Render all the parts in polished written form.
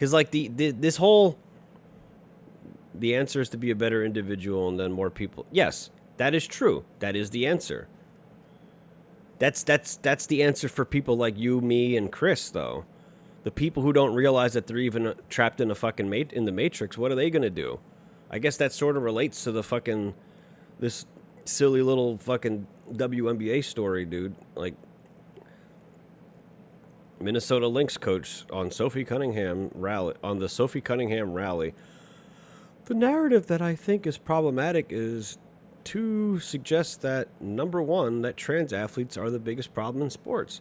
Because like this whole the answer is to be a better individual and then more people. Yes, that is true. That is the answer. That's the answer for people like you, me, and Chris, though. The people who don't realize that they're even trapped in a fucking in the matrix. What are they gonna do? I guess that sort of relates to the fucking this silly little fucking WNBA story, dude. Like Minnesota Lynx coach on Sophie Cunningham rally on the Sophie Cunningham rally. The narrative that I think is problematic is to suggest that number one, that trans athletes are the biggest problem in sports.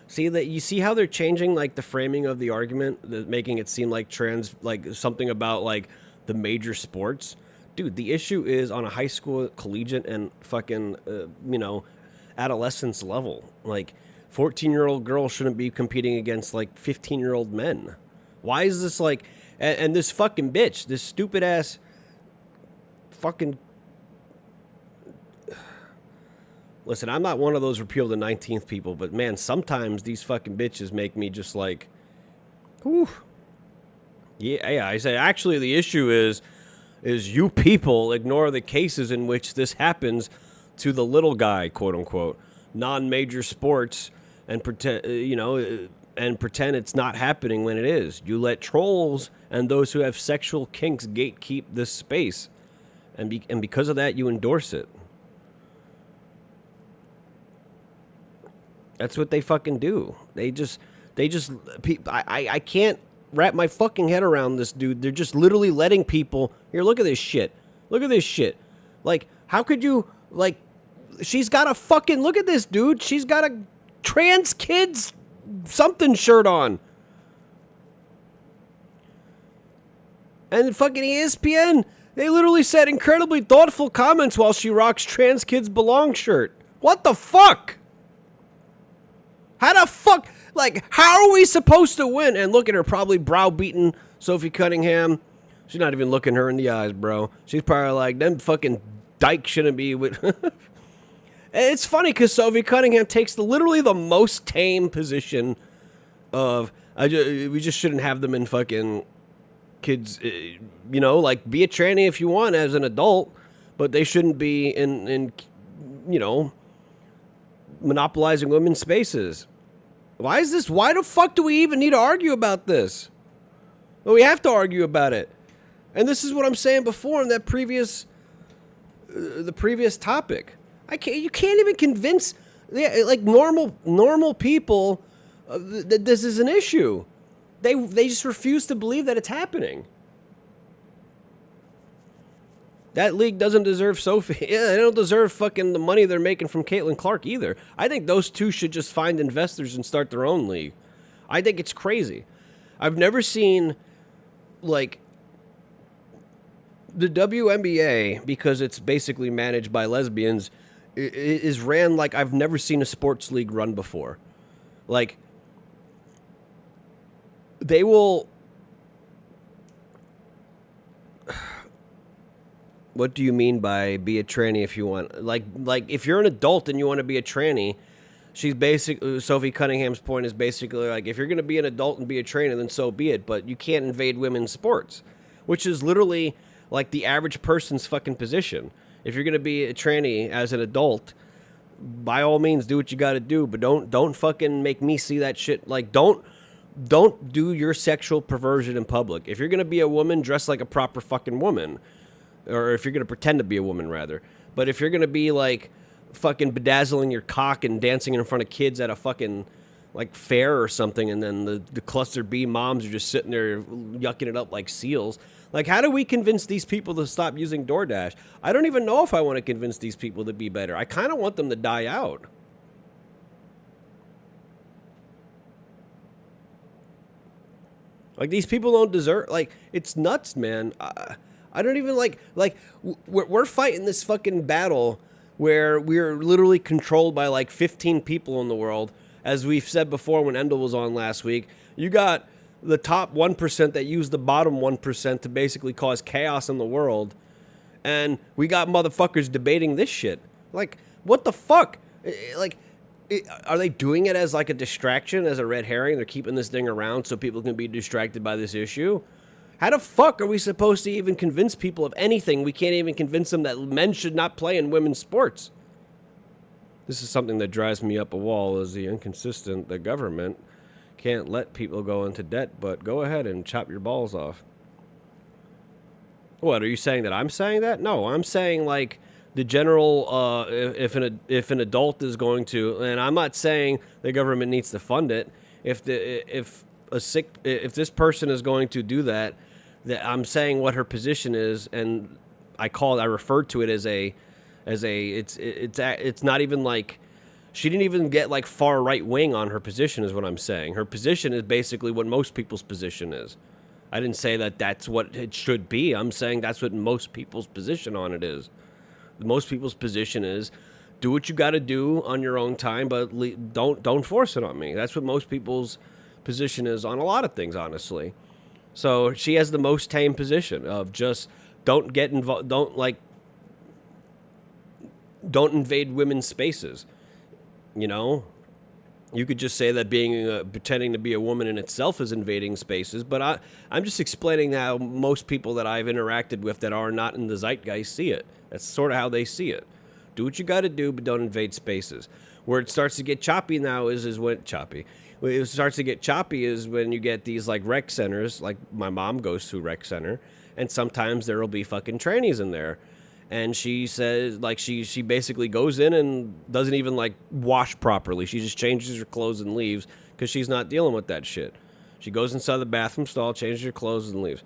See that you see how they're changing like the framing of the argument, making it seem like trans like something about like the major sports. Dude, the issue is on a high school, collegiate, and fucking adolescence level. Like 14-year-old girls shouldn't be competing against like 15-year-old men. Why is this like and this fucking bitch, this stupid ass fucking listen, I'm not one of those repeal the 19th people, but man, sometimes these fucking bitches make me just like, whew. Yeah, I say actually the issue is you people ignore the cases in which this happens to the little guy, quote unquote, non-major sports, and pretend it's not happening when it is. You let trolls and those who have sexual kinks gatekeep this space, and because of that, you endorse it. That's what they fucking do. I can't wrap my fucking head around this, dude. They're just literally letting people, here, look at this shit. Look at this shit. Like, how could you, like, she's got a fucking, look at this, dude. She's got a trans kids something shirt on. And fucking ESPN, they literally said incredibly thoughtful comments while she rocks trans kids belong shirt. What the fuck? How the fuck, like, how are we supposed to win? And look at her, probably browbeating Sophie Cunningham. She's not even looking her in the eyes, bro. She's probably like, them fucking dyke shouldn't be with. And it's funny because Sophie Cunningham takes literally the most tame position of, we just shouldn't have them in fucking kids, like, be a tranny if you want as an adult, but they shouldn't be in monopolizing women's spaces. Why is this? Why the fuck do we even need to argue about this? Well, we have to argue about it. And this is what I'm saying before in that the previous topic. You can't even convince like normal people that this is an issue. They just refuse to believe that it's happening. That league doesn't deserve Sophie. Yeah, they don't deserve fucking the money they're making from Caitlin Clark either. I think those two should just find investors and start their own league. I think it's crazy. I've never seen, like, the WNBA, because it's basically managed by lesbians, is ran like I've never seen a sports league run before. Like, they will... What do you mean by be a tranny if you want? Like if you're an adult and you want to be a tranny, she's basically, Sophie Cunningham's point is basically like, if you're going to be an adult and be a tranny, then so be it. But you can't invade women's sports, which is literally like the average person's fucking position. If you're going to be a tranny as an adult, by all means, do what you got to do. But don't fucking make me see that shit. Like, don't do your sexual perversion in public. If you're going to be a woman, dress like a proper fucking woman. Or if you're going to pretend to be a woman, rather. But if you're going to be, like, fucking bedazzling your cock and dancing in front of kids at a fucking, like, fair or something, and then the cluster B moms are just sitting there yucking it up like seals. Like, how do we convince these people to stop using DoorDash? I don't even know if I want to convince these people to be better. I kind of want them to die out. Like, these people don't deserve... Like, it's nuts, man. I don't even we're fighting this fucking battle where we're literally controlled by like 15 people in the world. As we've said before when Endel was on last week, you got the top 1% that use the bottom 1% to basically cause chaos in the world. And we got motherfuckers debating this shit. Like, what the fuck? Like, Are they doing it as like a distraction, as a red herring? They're keeping this thing around so people can be distracted by this issue? How the fuck are we supposed to even convince people of anything? We can't even convince them that men should not play in women's sports. This is something that drives me up a wall, is the inconsistent. The government can't let people go into debt, but go ahead and chop your balls off. What, are you saying that I'm saying that? No, I'm saying like the general, if an adult is going to, and I'm not saying the government needs to fund it. If this person is going to do that, I'm saying what her position is, and I referred to it as it's not even like, she didn't even get like far right wing on her position, is what I'm saying. Her position is basically what most people's position is. I didn't say that that's what it should be. I'm saying that's what most people's position on it is. Most people's position is, do what you got to do on your own time, but don't force it on me. That's what most people's position is on a lot of things, honestly. So she has the most tame position of just don't get involved, don't invade women's spaces. You know, you could just say that pretending to be a woman in itself is invading spaces, but I'm just explaining how most people that I've interacted with that are not in the zeitgeist see it. That's sort of how they see it. Do what you got to do, but don't invade spaces. Where it starts to get choppy now is when choppy. When it starts to get choppy is when you get these like rec centers, like my mom goes to a rec center, and sometimes there will be fucking trannies in there. And she says, like, she basically goes in and doesn't even, like, wash properly. She just changes her clothes and leaves because she's not dealing with that shit. She goes inside the bathroom stall, changes her clothes, and leaves.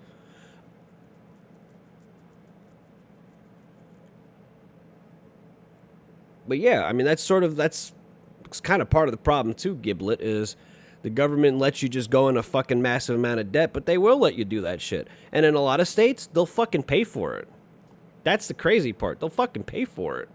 But, yeah, I mean, that's kind of part of the problem, too, Giblet, is the government lets you just go in a fucking massive amount of debt, but they will let you do that shit. And in a lot of states, they'll fucking pay for it. That's the crazy part. They'll fucking pay for it.